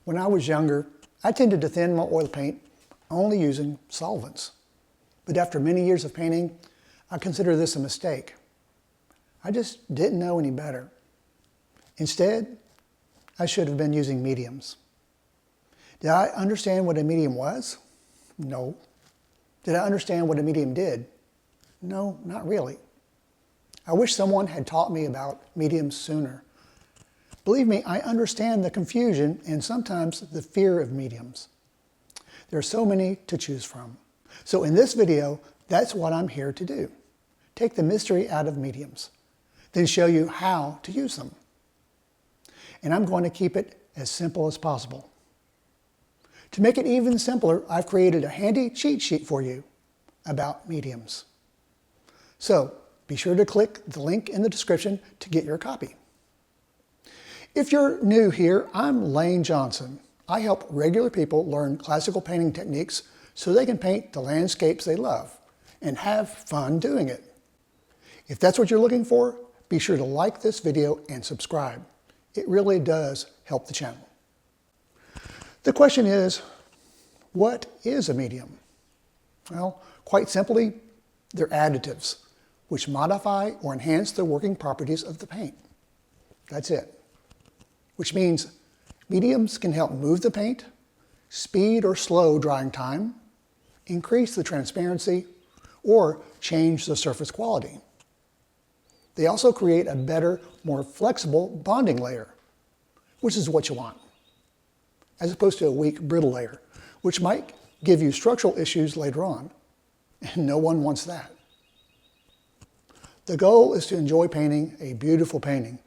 When I was younger, I tended to thin my oil paint only using solvents. But after many years of painting, I consider this a mistake. I just didn't know any better. Instead, I should have been using mediums. Did I understand what a medium was? No. Did I understand what a medium did? No, not really. I wish someone had taught me about mediums sooner. Believe me, I understand the confusion and sometimes the fear of mediums. There are so many to choose from. So in this video, that's what I'm here to do. Take the mystery out of mediums, then show you how to use them. And I'm going to keep it as simple as possible. To make it even simpler, I've created a handy cheat sheet for you about mediums. So be sure to click the link in the description to get your copy. If you're new here, I'm Layne Johnson. I help regular people learn classical painting techniques so they can paint the landscapes they love and have fun doing it. If that's what you're looking for, be sure to like this video and subscribe. It really does help the channel. The question is, what is a medium? Well, quite simply, they're additives, which modify or enhance the working properties of the paint. That's it. Which means mediums can help move the paint, speed or slow drying time, increase the transparency, or change the surface quality. They also create a better, more flexible bonding layer, which is what you want, as opposed to a weak, brittle layer, which might give you structural issues later on, and no one wants that. The goal is to enjoy painting a beautiful painting,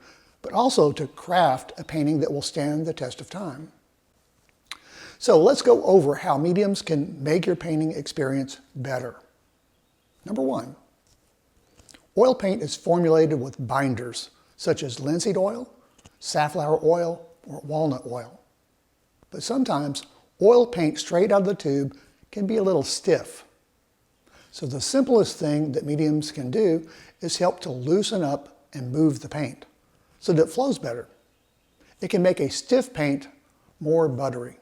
but also to craft a painting that will stand the test of time. So let's go over how mediums can make your painting experience better. Number one, oil paint is formulated with binders, such as linseed oil, safflower oil, or walnut oil. But sometimes oil paint straight out of the tube can be a little stiff. So the simplest thing that mediums can do is help to loosen up and move the paint so that it flows better. It can make a stiff paint more buttery.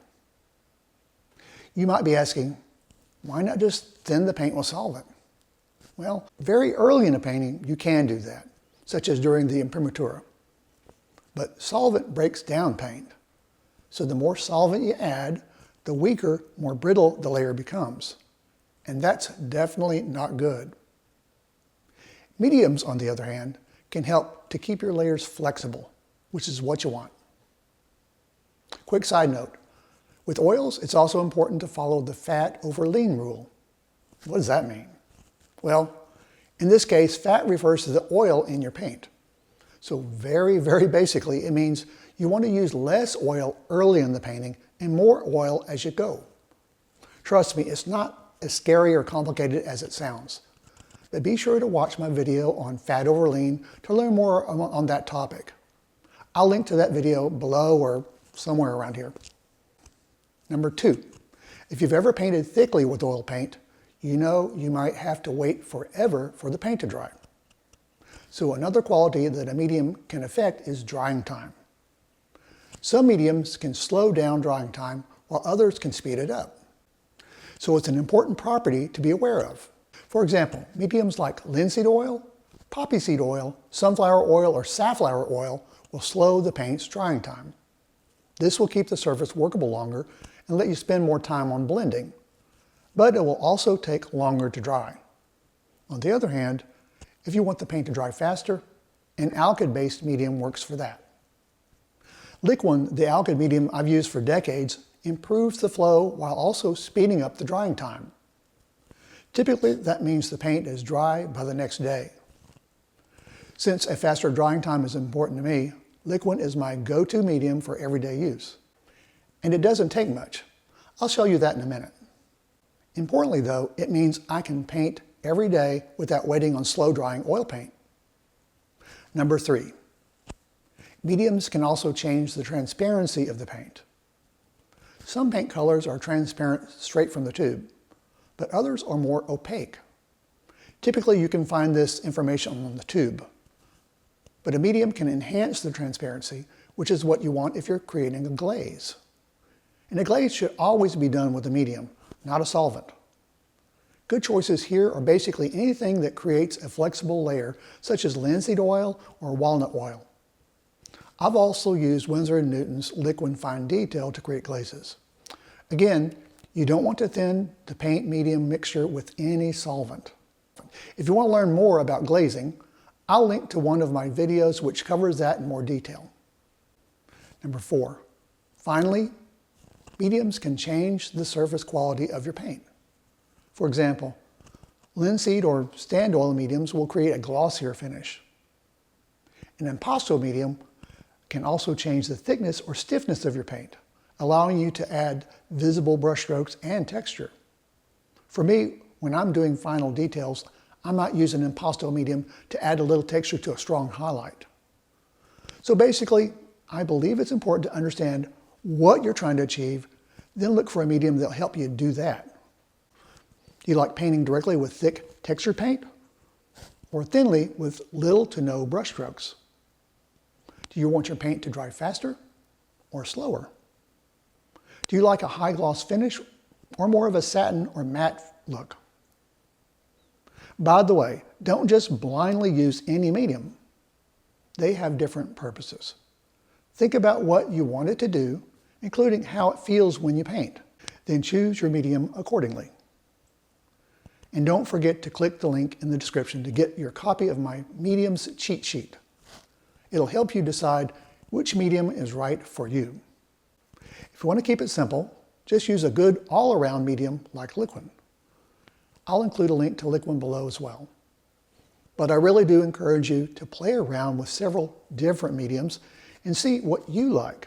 You might be asking, why not just thin the paint with solvent? Well, very early in a painting, you can do that, such as during the imprimatura. But solvent breaks down paint. So the more solvent you add, the weaker, more brittle the layer becomes. And that's definitely not good. Mediums, on the other hand, can help to keep your layers flexible, which is what you want. Quick side note, with oils, it's also important to follow the fat over lean rule. What does that mean? Well, in this case, fat refers to the oil in your paint. So very, very basically, it means you want to use less oil early in the painting and more oil as you go. Trust me, it's not as scary or complicated as it sounds. But be sure to watch my video on fat over lean to learn more on that topic. I'll link to that video below or somewhere around here. Number two, if you've ever painted thickly with oil paint, you know you might have to wait forever for the paint to dry. So another quality that a medium can affect is drying time. Some mediums can slow down drying time while others can speed it up. So it's an important property to be aware of. For example, mediums like linseed oil, poppy seed oil, sunflower oil, or safflower oil will slow the paint's drying time. This will keep the surface workable longer and let you spend more time on blending, but it will also take longer to dry. On the other hand, if you want the paint to dry faster, an alkyd-based medium works for that. Liquin, the alkyd medium I've used for decades, improves the flow while also speeding up the drying time. Typically, that means the paint is dry by the next day. Since a faster drying time is important to me, Liquin is my go-to medium for everyday use. And it doesn't take much. I'll show you that in a minute. Importantly though, it means I can paint every day without waiting on slow-drying oil paint. Number three, mediums can also change the transparency of the paint. Some paint colors are transparent straight from the tube, but others are more opaque. Typically, you can find this information on the tube, but a medium can enhance the transparency, which is what you want if you're creating a glaze. And a glaze should always be done with a medium, not a solvent. Good choices here are basically anything that creates a flexible layer, such as linseed oil or walnut oil. I've also used Winsor & Newton's Liquid Fine Detail to create glazes. Again, you don't want to thin the paint medium mixture with any solvent. If you want to learn more about glazing, I'll link to one of my videos which covers that in more detail. Number 4, finally, mediums can change the surface quality of your paint. For example, linseed or stand oil mediums will create a glossier finish. An impasto medium can also change the thickness or stiffness of your paint, allowing you to add visible brush strokes and texture. For me, when I'm doing final details, I might use an impasto medium to add a little texture to a strong highlight. So basically, I believe it's important to understand what you're trying to achieve, then look for a medium that'll help you do that. Do you like painting directly with thick textured paint, or thinly with little to no brush strokes? Do you want your paint to dry faster or slower? Do you like a high gloss finish or more of a satin or matte look? By the way, don't just blindly use any medium. They have different purposes. Think about what you want it to do, including how it feels when you paint. Then choose your medium accordingly. And don't forget to click the link in the description to get your copy of my mediums cheat sheet. It'll help you decide which medium is right for you. If you want to keep it simple, just use a good all-around medium like Liquid. I'll include a link to Liquid below as well. But I really do encourage you to play around with several different mediums and see what you like.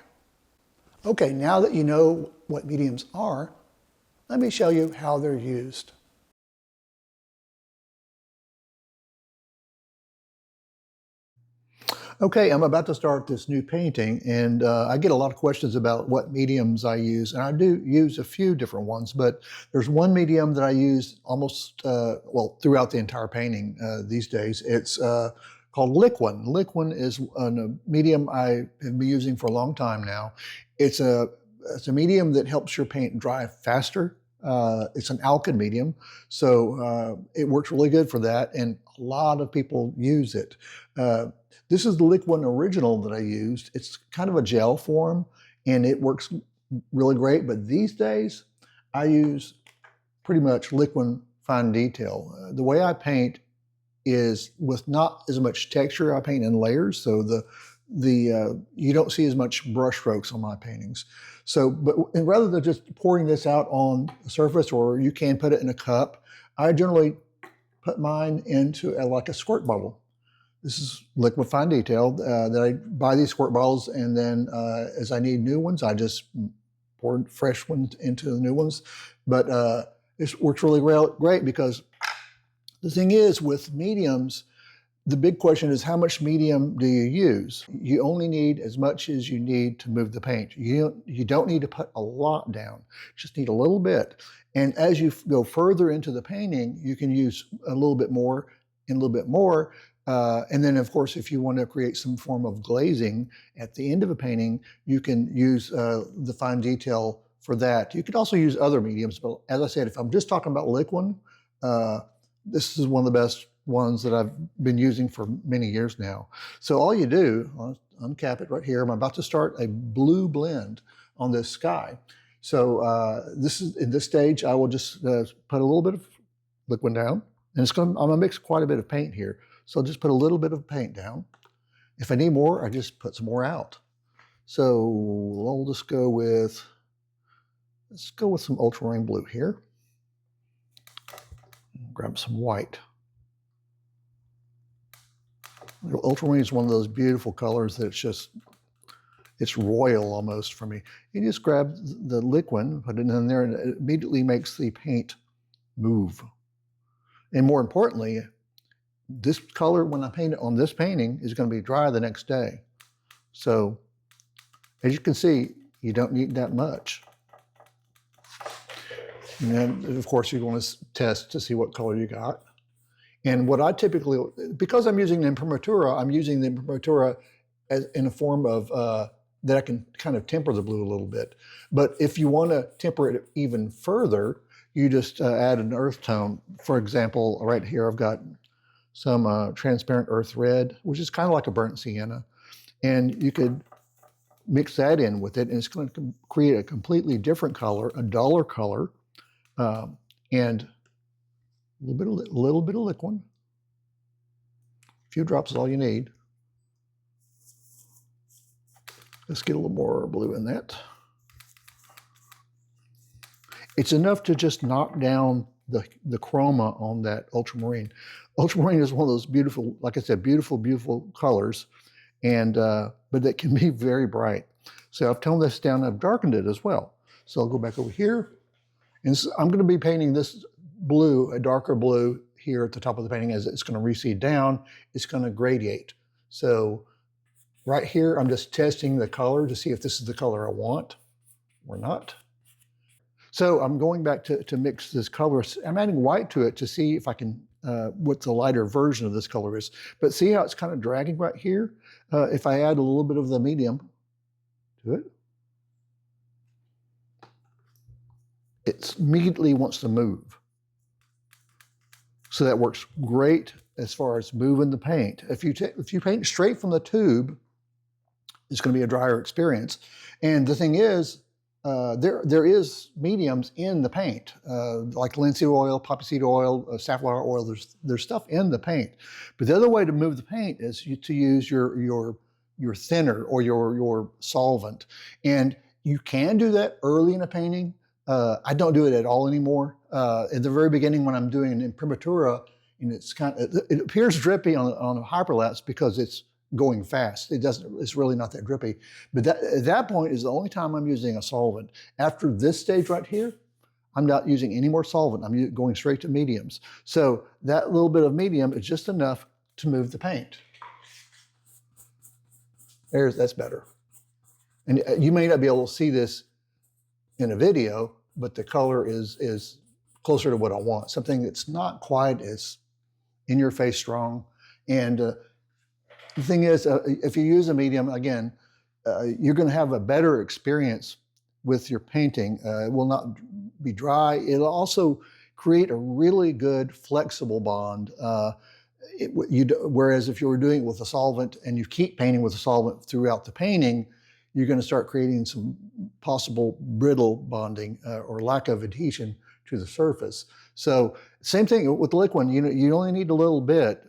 Okay, now that you know what mediums are, let me show you how they're used. Okay, I'm about to start this new painting, and I get a lot of questions about what mediums I use, and I do use a few different ones, but there's one medium that I use almost, well, throughout the entire painting these days. It's called Liquid. Liquid is a medium I have been using for a long time now. It's a medium that helps your paint dry faster. It's an alkyd medium, so it works really good for that, and a lot of people use it. This is the Liquid Original that I used. It's kind of a gel form, and it works really great, but these days I use pretty much Liquid Fine Detail. The way I paint is with not as much texture. I paint in layers, so you don't see as much brush strokes on my paintings. So, and rather than just pouring this out on the surface, or you can put it in a cup, I generally put mine into like a squirt bottle. This is Liquid Fine Detail. That I buy these squirt bottles, and then as I need new ones, I just pour fresh ones into the new ones. But it works really great because the thing is with mediums, the big question is how much medium do you use? You only need as much as you need to move the paint. You don't need to put a lot down, just need a little bit. And as you go further into the painting, you can use a little bit more and a little bit more. And then, of course, if you want to create some form of glazing at the end of a painting, you can use the fine detail for that. You could also use other mediums, but as I said, if I'm just talking about Liquid, this is one of the best ones that I've been using for many years now. So all you do, I'll uncap it right here. I'm about to start a blue blend on this sky. So this is in this stage, I will just put a little bit of Liquid down, and I'm gonna mix quite a bit of paint here. So I'll just put a little bit of paint down. If I need more, I just put some more out. So we'll just go with, let's go with some ultramarine blue here. Grab some white. Ultramarine is one of those beautiful colors that it's royal almost for me. You just grab the Liquid, put it in there, and it immediately makes the paint move. And more importantly, this color, when I paint it on this painting, is going to be dry the next day. So, as you can see, you don't need that much. And then, of course, you want to test to see what color you got. And what I typically, because I'm using the Imprimatura, I'm using the Imprimatura in a form of that I can kind of temper the blue a little bit. But if you want to temper it even further, you just add an earth tone. For example, right here I've got some transparent earth red, which is kind of like a burnt sienna. And you could mix that in with it, and it's going to create a completely different color, a duller color, and a little bit of liquid. A few drops is all you need. Let's get a little more blue in that. It's enough to just knock down the chroma on that ultramarine. Ultramarine is one of those beautiful, like I said, beautiful, beautiful colors, and but it can be very bright. So I've toned this down, I've darkened it as well. So I'll go back over here, and I'm going to be painting this blue, a darker blue here at the top of the painting. As it's going to recede down, it's going to gradiate. So right here, I'm just testing the color to see if this is the color I want or not. So I'm going back to mix this color. I'm adding white to it to see if I can, what the lighter version of this color is. But see how it's kind of dragging right here? If I add a little bit of the medium to it, it immediately wants to move. So that works great as far as moving the paint. If you paint straight from the tube, it's going to be a drier experience. And the thing is, there is mediums in the paint, like linseed oil, poppy seed oil, safflower oil. There's stuff in the paint. But the other way to move the paint is to use your thinner or your solvent. And you can do that early in a painting. I don't do it at all anymore. At the very beginning, when I'm doing an imprimatura, and it appears drippy on a hyperlapse because it's going fast. It's really not that drippy. But at that point is the only time I'm using a solvent. After this stage right here, I'm not using any more solvent. I'm going straight to mediums. So that little bit of medium is just enough to move the paint. That's better. And you may not be able to see this in a video, but the color is closer to what I want. Something that's not quite as in your face strong. And the thing is, if you use a medium, again, you're going to have a better experience with your painting. It will not be dry. It'll also create a really good flexible bond. Whereas if you were doing it with a solvent and you keep painting with a solvent throughout the painting, you're going to start creating some possible brittle bonding or lack of adhesion to the surface. So same thing with liquid. You only need a little bit.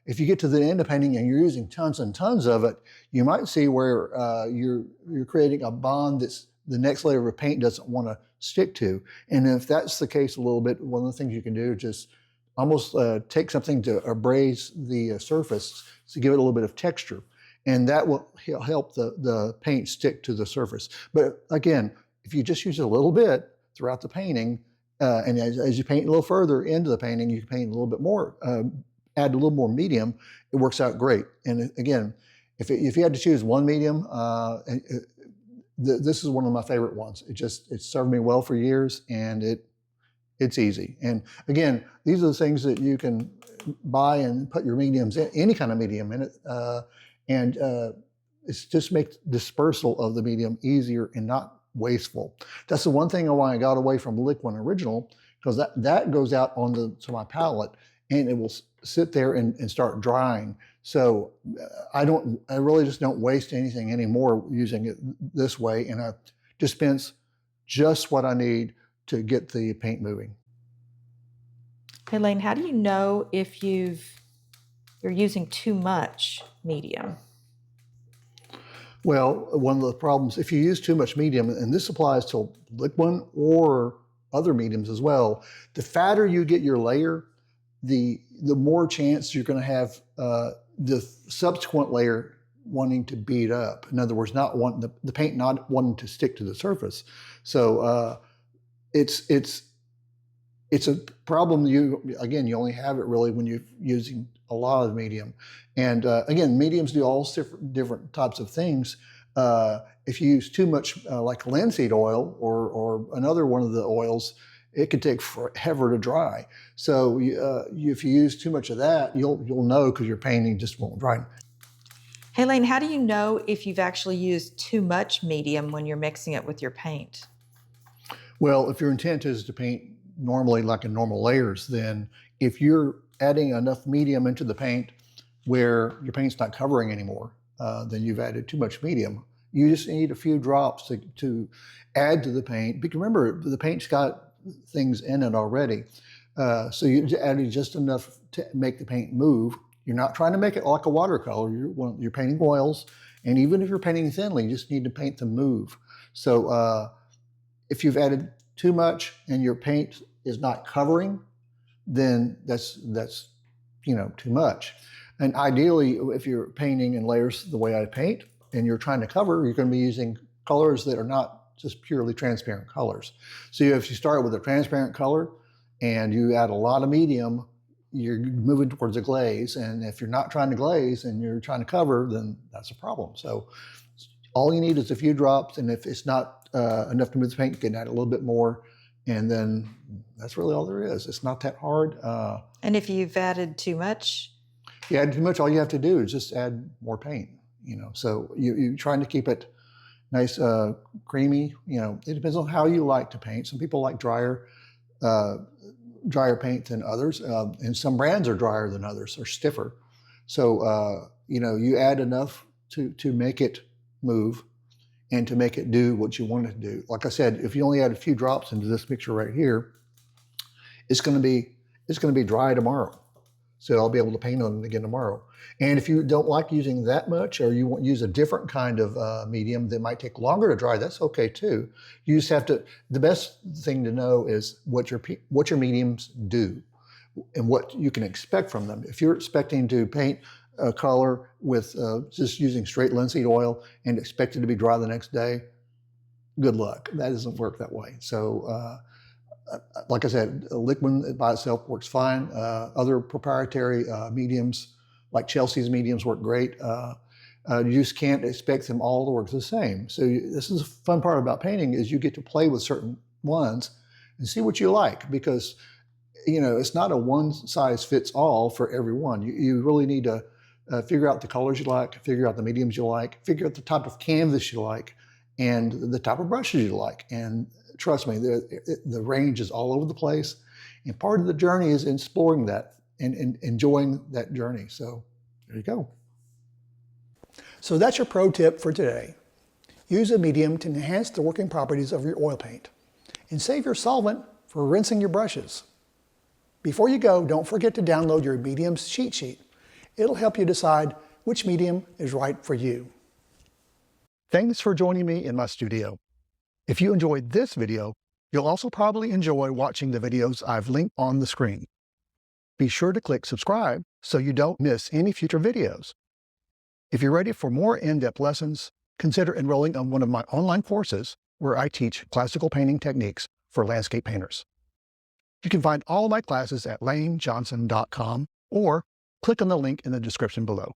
If you get to the end of painting and you're using tons and tons of it, you might see where you're creating a bond that's the next layer of paint doesn't want to stick to. And if that's the case a little bit, one of the things you can do is just almost take something to abrase the surface to give it a little bit of texture. And that will help the paint stick to the surface. But again, if you just use it a little bit throughout the painting, and as you paint a little further into the painting, you can paint a little bit more, add a little more medium, it works out great. And again, if you had to choose one medium, this is one of my favorite ones. It served me well for years, and it's easy. And again, these are the things that you can buy and put your mediums in, any kind of medium in it, and it's just makes dispersal of the medium easier and not wasteful. That's the one thing why I got away from Liquid Original, because that goes out to my palette, and it will sit there and start drying. So I really just don't waste anything anymore using it this way, and I dispense just what I need to get the paint moving. Hey, Layne, how do you know if you're using too much medium? Well, one of the problems, if you use too much medium, and this applies to liquid or other mediums as well, the fatter you get your layer, the more chance you're going to have the subsequent layer wanting to bead up. In other words, the paint not wanting to stick to the surface. So it's a problem. You only have it really when you're using a lot of medium. And again, mediums do all different types of things. If you use too much, like linseed oil or another one of the oils, it can take forever to dry. So if you use too much of that, you'll know, because your painting just won't dry. Hey, Layne, how do you know if you've actually used too much medium when you're mixing it with your paint? Well, if your intent is to paint normally like in normal layers, then if you're adding enough medium into the paint where your paint's not covering anymore, then you've added too much medium. You just need a few drops to add to the paint. Because remember, the paint's got things in it already. So you added just enough to make the paint move. You're not trying to make it like a watercolor. You're painting oils. And even if you're painting thinly, you just need to paint them move. So if you've added too much and your paint is not covering, then that's too much. And ideally, if you're painting in layers the way I paint and you're trying to cover, you're going to be using colors that are not just purely transparent colors. So if you start with a transparent color and you add a lot of medium, you're moving towards a glaze. And if you're not trying to glaze and you're trying to cover, then that's a problem. So all you need is a few drops, and if it's not enough to move the paint, you can add a little bit more, and then that's really all there is. It's not that hard. And if you've added too much? If you add too much, all you have to do is just add more paint. So you're trying to keep it nice, creamy. It depends on how you like to paint. Some people like drier paint than others, and some brands are drier than others or stiffer. So you add enough to make it move and to make it do what you want it to do. Like I said, if you only add a few drops into this mixture right here, it's going to be dry tomorrow. So I'll be able to paint on it again tomorrow. And if you don't like using that much, or you want to use a different kind of medium that might take longer to dry, that's okay too. You just have to, the best thing to know is what your mediums do and what you can expect from them. If you're expecting to paint a color with just using straight linseed oil and expect it to be dry the next day, good luck. That doesn't work that way. So like I said, liquid by itself works fine. Other proprietary mediums, like Chelsea's mediums, work great. You just can't expect them all to work the same. So this is a fun part about painting, is you get to play with certain ones and see what you like, because it's not a one size fits all for everyone. You really need to figure out the colors you like, figure out the mediums you like, figure out the type of canvas you like, and the type of brushes you like. And trust me, the range is all over the place. And part of the journey is exploring that and enjoying that journey. So there you go. So that's your pro tip for today. Use a medium to enhance the working properties of your oil paint, and save your solvent for rinsing your brushes. Before you go, don't forget to download your mediums cheat sheet. It'll help you decide which medium is right for you. Thanks for joining me in my studio. If you enjoyed this video, you'll also probably enjoy watching the videos I've linked on the screen. Be sure to click subscribe so you don't miss any future videos. If you're ready for more in-depth lessons, consider enrolling on one of my online courses where I teach classical painting techniques for landscape painters. You can find all my classes at laynejohnson.com or click on the link in the description below.